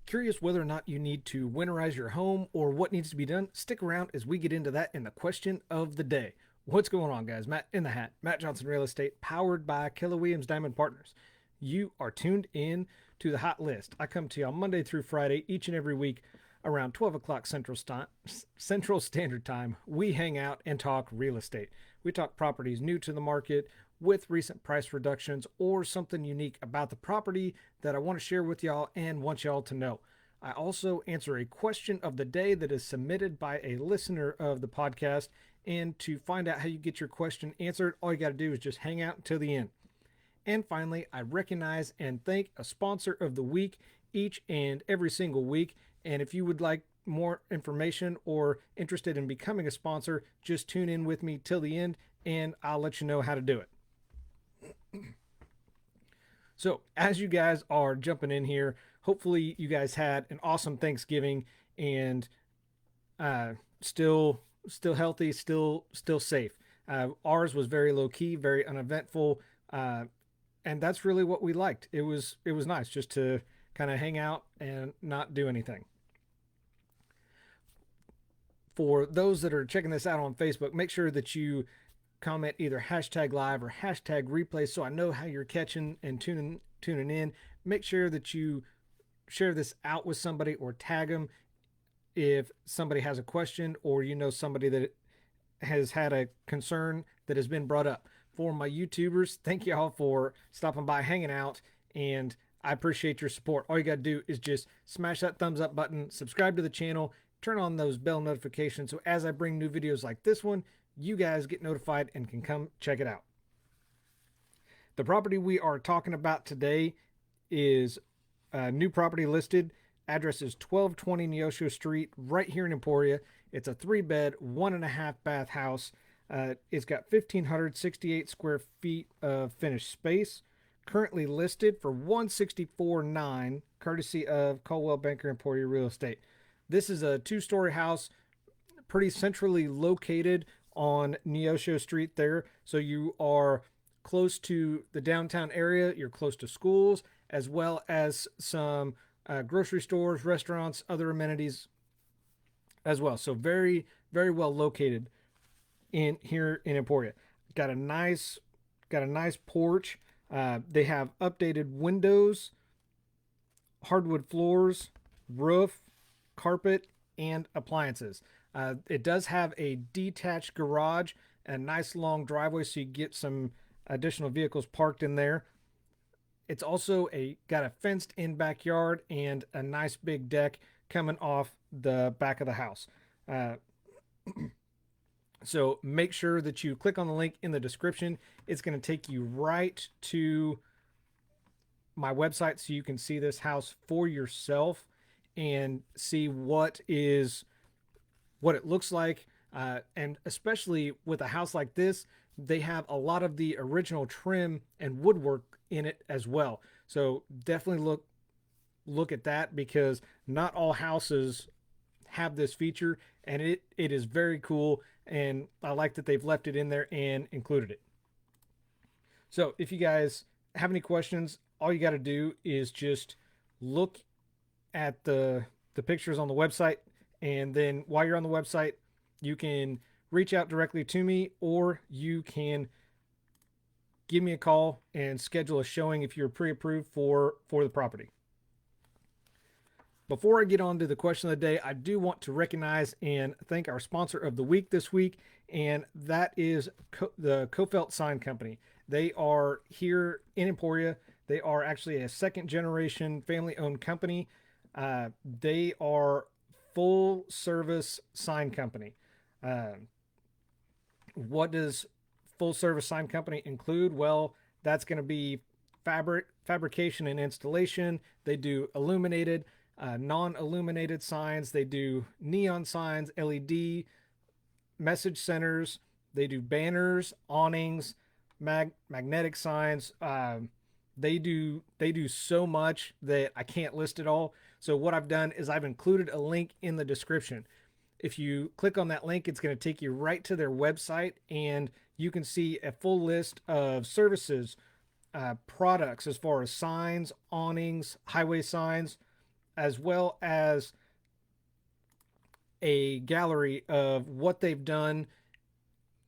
Curious whether or not you need to winterize your home or what needs to be done? Stick around as we get into that in the question of the day. What's going on, guys? Matt in the hat, Matt Johnson Real Estate, powered by Keller Williams Diamond Partners. You are tuned in to the hot list. I come to you on Monday through Friday, each and every week around 12 o'clock Central Standard Time. We hang out and talk real estate. We talk properties new to the market with recent price reductions or something unique about the property that I want to share with y'all and want y'all to know. I also answer a question of the day that is submitted by a listener of the podcast. And to find out how you get your question answered, all you got to do is just hang out until the end. And finally, I recognize and thank a sponsor of the week each and every single week. And if you would like more information or interested in becoming a sponsor, just tune in with me till the end and I'll let you know how to do it. So as you guys are jumping in here, hopefully you guys had an awesome Thanksgiving and still healthy, still safe. Ours was very low key, very uneventful, and that's really what we liked. It was nice just to kind of hang out and not do anything. For those that are checking this out on Facebook, make sure that you comment either hashtag live or hashtag replay so I know how you're catching and tuning in. Make sure that you share this out with somebody or tag them if somebody has a question or you know somebody that has had a concern that has been brought up. For my YouTubers, thank you all for stopping by, hanging out, and I appreciate your support. All you got to do is just smash that thumbs up button, subscribe to the channel, turn on those bell notifications so as I bring new videos like this one, you guys get notified and can come check it out. The property we are talking about today is a new property listed. Address is 1220 Neosho Street, right here in Emporia. It's a 3-bed, 1.5 bath house. It's got 1,568 square feet of finished space. Currently listed for $164,900, courtesy of Coldwell Banker Emporia Real Estate. This is a 2-story house, pretty centrally located on Neosho Street there. So you are close to the downtown area. You're close to schools, as well as some grocery stores, restaurants, other amenities as well. So very, very well located in here in Emporia. Got a nice porch. They have updated windows, hardwood floors, roof, carpet, and appliances. It does have a detached garage and a nice long driveway, so you get some additional vehicles parked in there. It's also got a fenced in backyard and a nice big deck coming off the back of the house. So make sure that you click on the link in the description. It's going to take you right to my website so you can see this house for yourself and see what it looks like. And especially with a house like this, they have a lot of the original trim and woodwork in it as well. So definitely look at that, because not all houses have this feature, and it is very cool, and I like that they've left it in there and included it. So if you guys have any questions, all you got to do is just look at the pictures on the website, and then while you're on the website, you can reach out directly to me, or you can give me a call and schedule a showing if you're pre-approved for the property. Before I get on to the question of the day, I do want to recognize and thank our sponsor of the week this week, and that is the Kofelt Sign Company. They are here in Emporia. They are actually a second-generation family-owned company. They are full-service sign company. What does full-service sign company include? Well, that's going to be fabrication and installation. They do illuminated, non-illuminated signs. They do neon signs, LED, message centers. They do banners, awnings, magnetic signs. They do so much that I can't list it all. So what I've done is I've included a link in the description. If you click on that link, it's going to take you right to their website, and you can see a full list of services, products as far as signs, awnings, highway signs, as well as a gallery of what they've done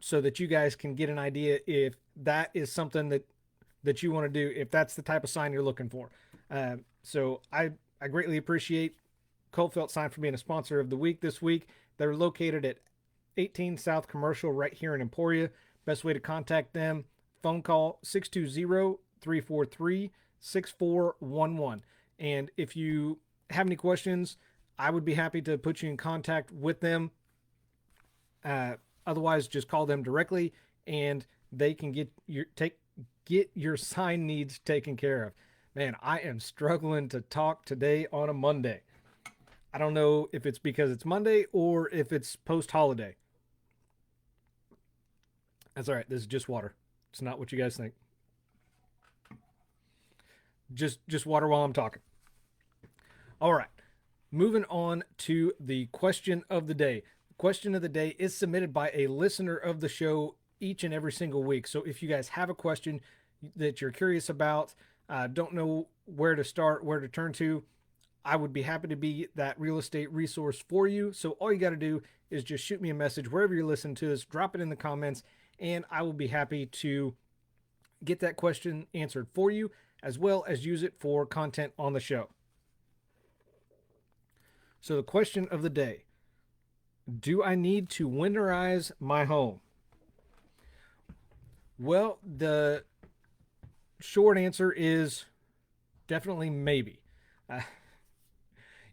so that you guys can get an idea if that is something that you want to do, if that's the type of sign you're looking for. So I greatly appreciate Coldfelt Sign for being a sponsor of the week this week. They're located at 18 South Commercial right here in Emporia. Best way to contact them, phone call 620-343-6411. And if you have any questions, I would be happy to put you in contact with them. Otherwise, just call them directly, and they can get your sign needs taken care of. Man, I am struggling to talk today on a Monday. I don't know if it's because it's Monday or if it's post holiday. That's all right. This is just water. It's not what you guys think. Just water while I'm talking. All right. Moving on to the question of the day. The question of the day is submitted by a listener of the show each and every single week. So if you guys have a question that you're curious about, don't know where to start, where to turn to, I would be happy to be that real estate resource for you. So all you got to do is just shoot me a message wherever you're listening to this, drop it in the comments, and I will be happy to get that question answered for you, as well as use it for content on the show. So the question of the day: do I need to winterize my home? Well, the short answer is definitely maybe. Uh,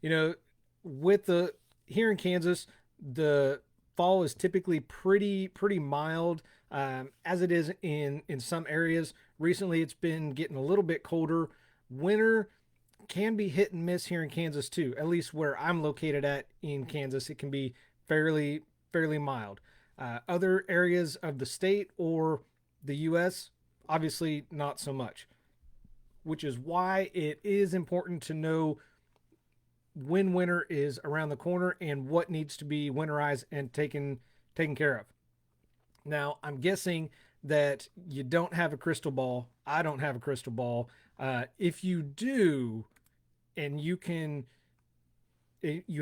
you know, with the here in Kansas, the fall is typically pretty mild, as it is in some areas. Recently, it's been getting a little bit colder. Winter can be hit and miss here in Kansas too. At least where I'm located at in Kansas, it can be fairly mild. Other areas of the state or the U.S., obviously not so much. Which is why it is important to know when winter is around the corner and what needs to be winterized and taken care of. Now, I'm guessing that you don't have a crystal ball. I don't have a crystal ball. If you do, and you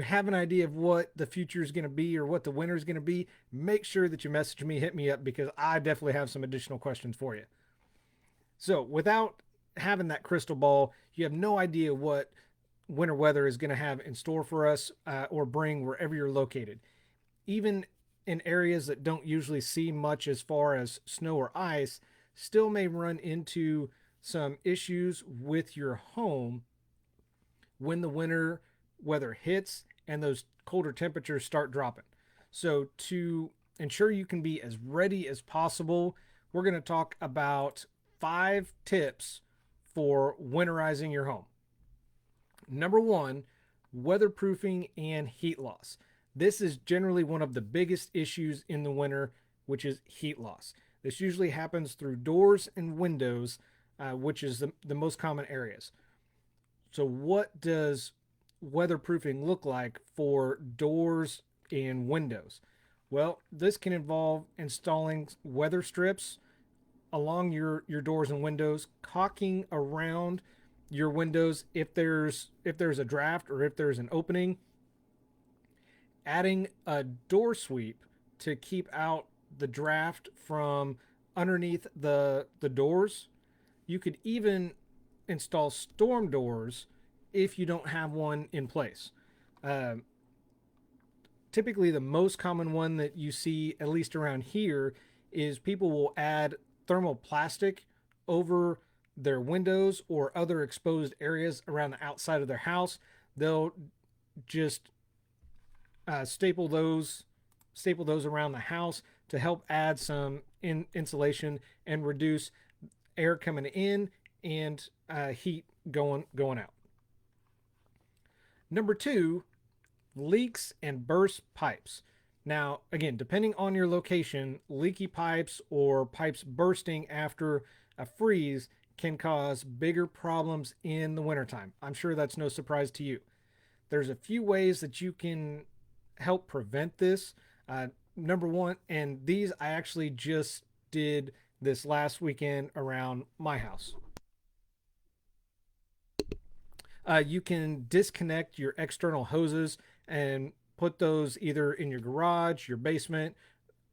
have an idea of what the future is going to be or what the winter is going to be, make sure that you message me, hit me up, because I definitely have some additional questions for you. So without having that crystal ball, you have no idea what winter weather is going to have in store for us, or bring wherever you're located. Even in areas that don't usually see much as far as snow or ice, still may run into some issues with your home when the winter weather hits and those colder temperatures start dropping. So, to ensure you can be as ready as possible, we're going to talk about 5 tips for winterizing your home. Number 1, weatherproofing and heat loss. This is generally one of the biggest issues in the winter, which is heat loss. This usually happens through doors and windows, which is the most common areas. So, what does weatherproofing look like for doors and windows? Well, this can involve installing weather strips along your doors and windows, caulking around your windows if there's a draft or if there's an opening, adding a door sweep to keep out the draft from underneath the doors. You could even install storm doors if you don't have one in place. Um, Typically, the most common one that you see, at least around here, is people will add thermoplastic over their windows or other exposed areas around the outside of their house. They'll just staple those around the house to help add some insulation and reduce air coming in and heat going out. Number 2, leaks and burst pipes. Now, again, depending on your location, leaky pipes or pipes bursting after a freeze can cause bigger problems in the wintertime. I'm sure that's no surprise to you. There's a few ways that you can help prevent this. Number 1, and these I actually just did this last weekend around my house. You can disconnect your external hoses and put those either in your garage, your basement,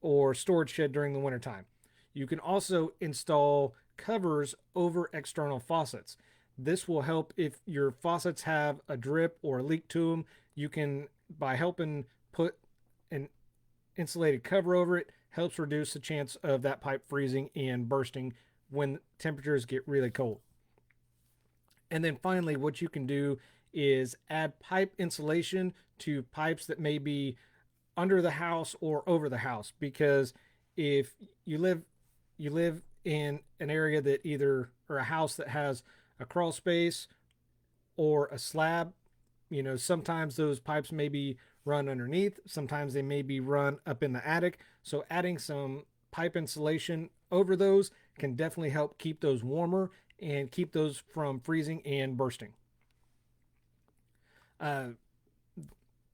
or storage shed during the wintertime. You can also install covers over external faucets. This will help if your faucets have a drip or a leak to them. You can, by helping put an insulated cover over it, helps reduce the chance of that pipe freezing and bursting when temperatures get really cold. And then finally, what you can do is add pipe insulation to pipes that may be under the house or over the house, because if you live in an area that either, or a house that has a crawl space or a slab, sometimes those pipes may be run underneath, sometimes they may be run up in the attic. So adding some pipe insulation over those can definitely help keep those warmer and keep those from freezing and bursting. uh,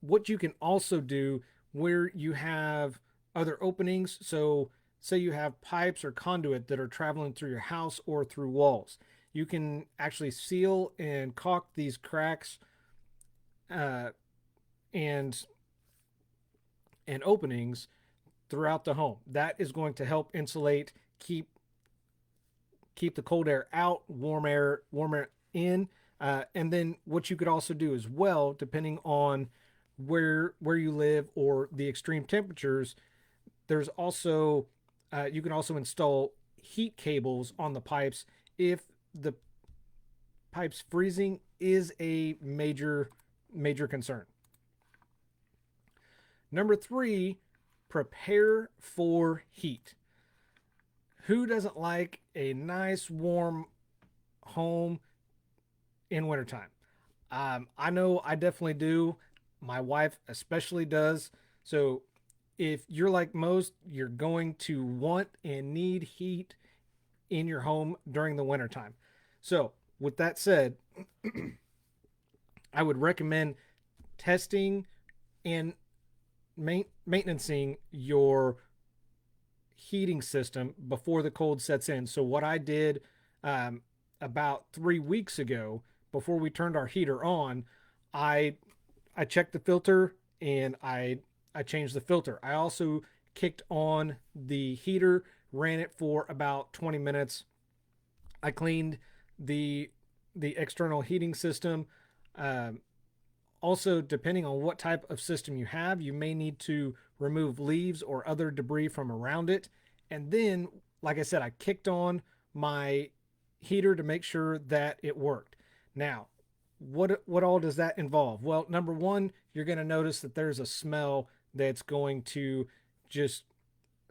what you can also do where you have other openings, so say you have pipes or conduit that are traveling through your house or through walls, you can actually seal and caulk these cracks, uh, and openings throughout the home. That is going to help insulate, keep the cold air out, warm air in. And then what you could also do as well, depending on where you live or the extreme temperatures, there's also you can also install heat cables on the pipes if the pipes freezing is a major concern. Number three, prepare for heat. Who doesn't like a nice warm home in wintertime? I know I definitely do. My wife especially does. So if you're like most, you're going to want and need heat in your home during the wintertime. So, with that said, I would recommend testing and maintaining your heating system before the cold sets in. So, what I did um, about 3 weeks ago, before we turned our heater on, I I checked the filter and I changed the filter. I also kicked on the heater, ran it for about 20 minutes. I cleaned the external heating system. Um, Also, depending on what type of system you have, you may need to remove leaves or other debris from around it. And then, like I said, I kicked on my heater to make sure that it worked. Now, what all does that involve? Well, number one, you're going to notice that there's a smell that's going to just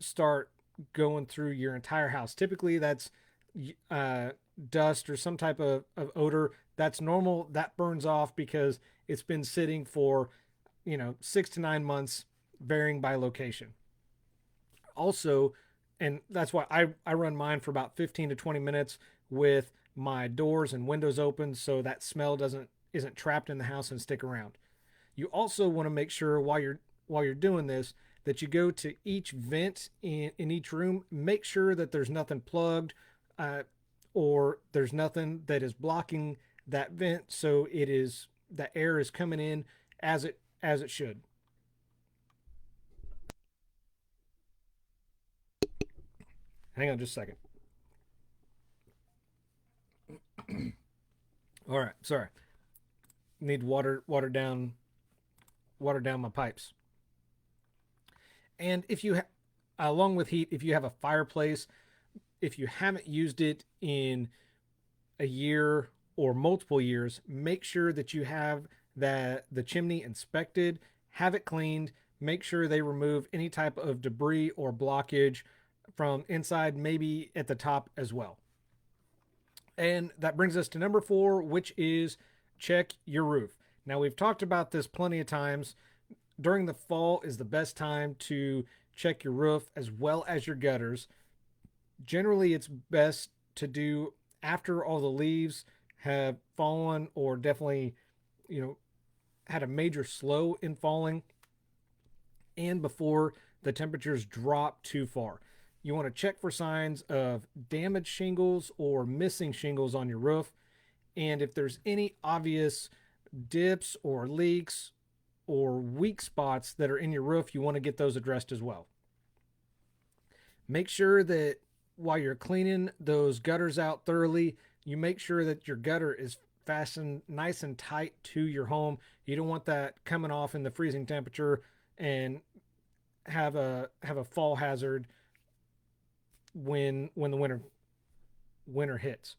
start going through your entire house. Typically, that's uh, dust or some type of odor. That's normal. That burns off because it's been sitting for 6 to 9 months, varying by location. Also, and that's why I run mine for about 15 to 20 minutes with my doors and windows open, so that smell doesn't isn't trapped in the house and stick around. You also want to make sure while you're doing this that you go to each vent in each room. Make sure that there's nothing plugged, uh, or there's nothing that is blocking that vent, so the air is coming in as it should. Hang on just a second. All right, sorry. Need water down my pipes. And along with heat, if you have a fireplace, if you haven't used it in a year or multiple years, make sure that you have the chimney inspected, have it cleaned, make sure they remove any type of debris or blockage from inside, maybe at the top as well. And that brings us to number four, which is check your roof. Now, we've talked about this plenty of times. During the fall is the best time to check your roof as well as your gutters. Generally, it's best to do after all the leaves have fallen, or definitely, you know, had a major slow in falling, and before the temperatures drop too far. You want to check for signs of damaged shingles or missing shingles on your roof. And if there's any obvious dips or leaks or weak spots that are in your roof, you want to get those addressed as well. Make sure that while you're cleaning those gutters out thoroughly, you make sure that your gutter is fastened nice and tight to your home. You don't want that coming off in the freezing temperature and have a fall hazard when the winter hits.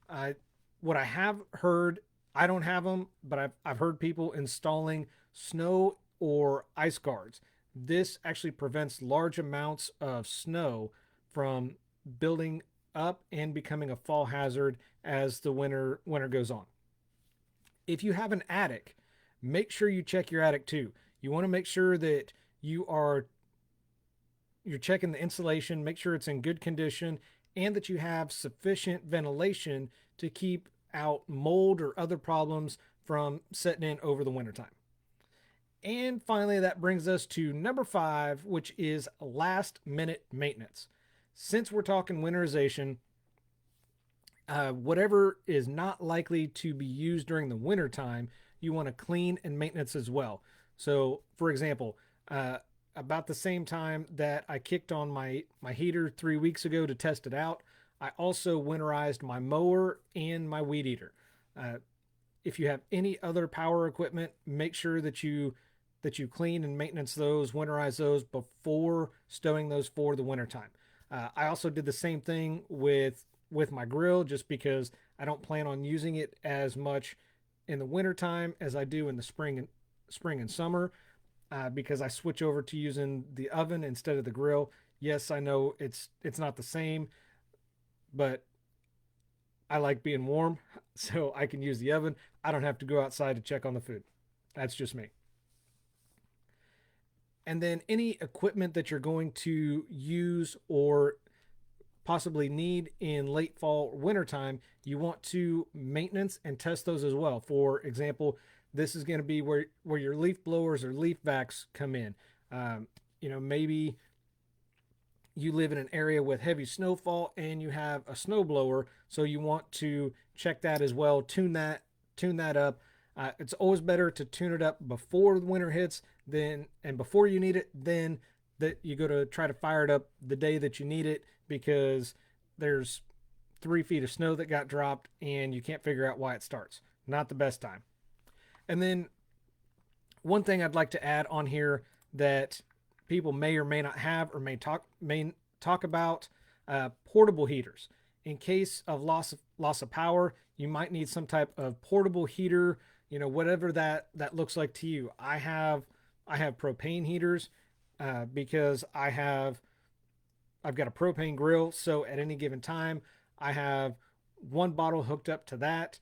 I what I have heard, I don't have them, but I've heard people installing snow or ice guards. This actually prevents large amounts of snow from building up and becoming a fall hazard as the winter goes on. If you have an attic, make sure you check your attic too. You want to make sure that you're checking the insulation, make sure it's in good condition, and that you have sufficient ventilation to keep out mold or other problems from setting in over the wintertime. And finally, that brings us to number 5, which is last minute maintenance. Since we're talking winterization, whatever is not likely to be used during the wintertime, you want to clean and maintenance as well. So, for example, about the same time that I kicked on my heater 3 weeks ago to test it out, I also winterized my mower and my weed eater. Uh, if you have any other power equipment, make sure that you clean and maintenance those, winterize those before stowing those for the wintertime. I also did the same thing with my grill, just because I don't plan on using it as much in the wintertime as I do in the spring and summer, because I switch over to using the oven instead of the grill. Yes, I know it's not the same, but I like being warm, so I can use the oven. I don't have to go outside to check on the food. That's just me. And then any equipment that you're going to use or possibly need in late fall or winter time, you want to maintenance and test those as well. For example, this is going to be where your leaf blowers or leaf vacs come in. Maybe you live in an area with heavy snowfall and you have a snow blower, so you want to check that as well, tune that up. It's always better to tune it up before the winter hits and before you need it, then that you go to try to fire it up the day that you need it, because there's 3 feet of snow that got dropped and you can't figure out why it starts. Not the best time. And then one thing I'd like to add on here that people may or may not have or may talk about, portable heaters. In case of loss of power, you might need some type of portable heater. Whatever that looks like to you. I have propane heaters, because I've got a propane grill, so at any given time I have one bottle hooked up to that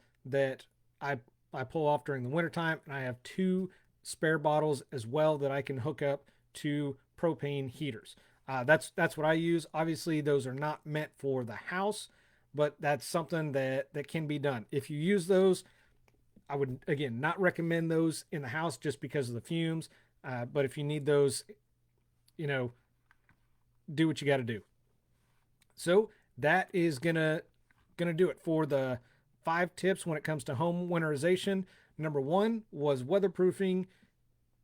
I pull off during the wintertime, and I have 2 spare bottles as well that I can hook up to propane heaters. That's what I use. Obviously, those are not meant for the house, but that's something that can be done. If you use those, I would again not recommend those in the house just because of the fumes. But if you need those, you know, do what you got to do. So that is gonna do it for the 5 tips when it comes to home winterization. Number 1 was weatherproofing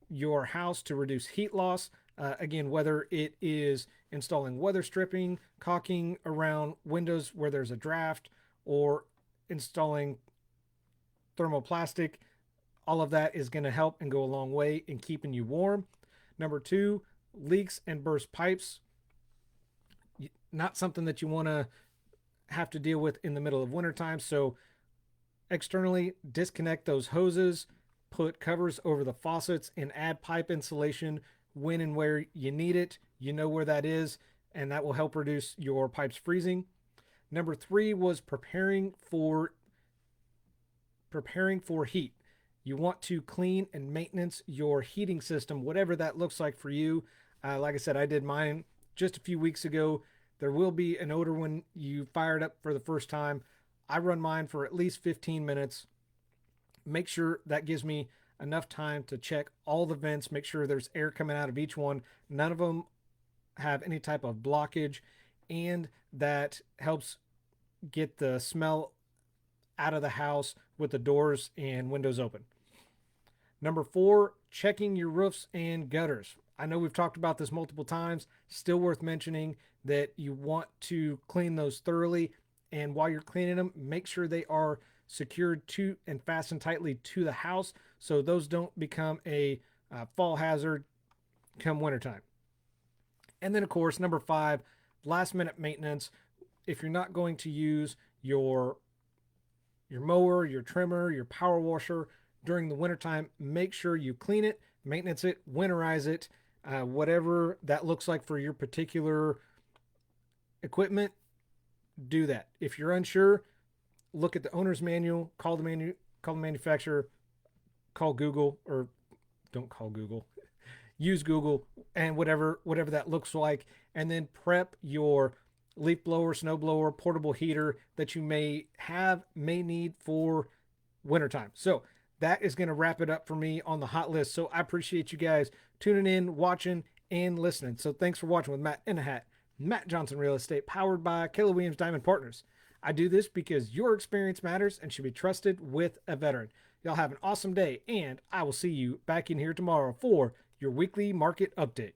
your house to reduce heat loss. Again, whether it is installing weather stripping, caulking around windows where there's a draft, or installing thermoplastic, all of that is going to help and go a long way in keeping you warm. Number 2, leaks and burst pipes. Not something that you want to have to deal with in the middle of wintertime. So externally, disconnect those hoses, put covers over the faucets, and add pipe insulation when and where you need it. You know where that is, and that will help reduce your pipes freezing. Number 3 was preparing for heat. You want to clean and maintenance your heating system, whatever that looks like for you. Like I said, I did mine just a few weeks ago. There will be an odor when you fire it up for the first time. I run mine for at least 15 minutes. Make sure that gives me enough time to check all the vents, make sure there's air coming out of each one. None of them have any type of blockage, and that helps get the smell out of the house with the doors and windows open. Number 4, checking your roofs and gutters. I know we've talked about this multiple times. Still worth mentioning that you want to clean those thoroughly. And while you're cleaning them, make sure they are secured to and fastened tightly to the house so those don't become a fall hazard come wintertime. And then, of course, number 5, last minute maintenance. If you're not going to use your mower, your trimmer, your power washer during the wintertime, make sure you clean it, maintenance it, winterize it, whatever that looks like for your particular equipment, do that. If you're unsure, look at the owner's manual, call the manufacturer, call Google, or don't call Google, use Google, and whatever that looks like, and then prep your leaf blower, snow blower, portable heater that you may need for wintertime. So that is going to wrap it up for me on the hot list. So I appreciate you guys tuning in, watching, and listening. So thanks for watching with Matt in a Hat, Matt Johnson Real Estate, powered by Keller Williams Diamond Partners. I do this because your experience matters and should be trusted with a veteran. Y'all have an awesome day, and I will see you back in here tomorrow for your weekly market update.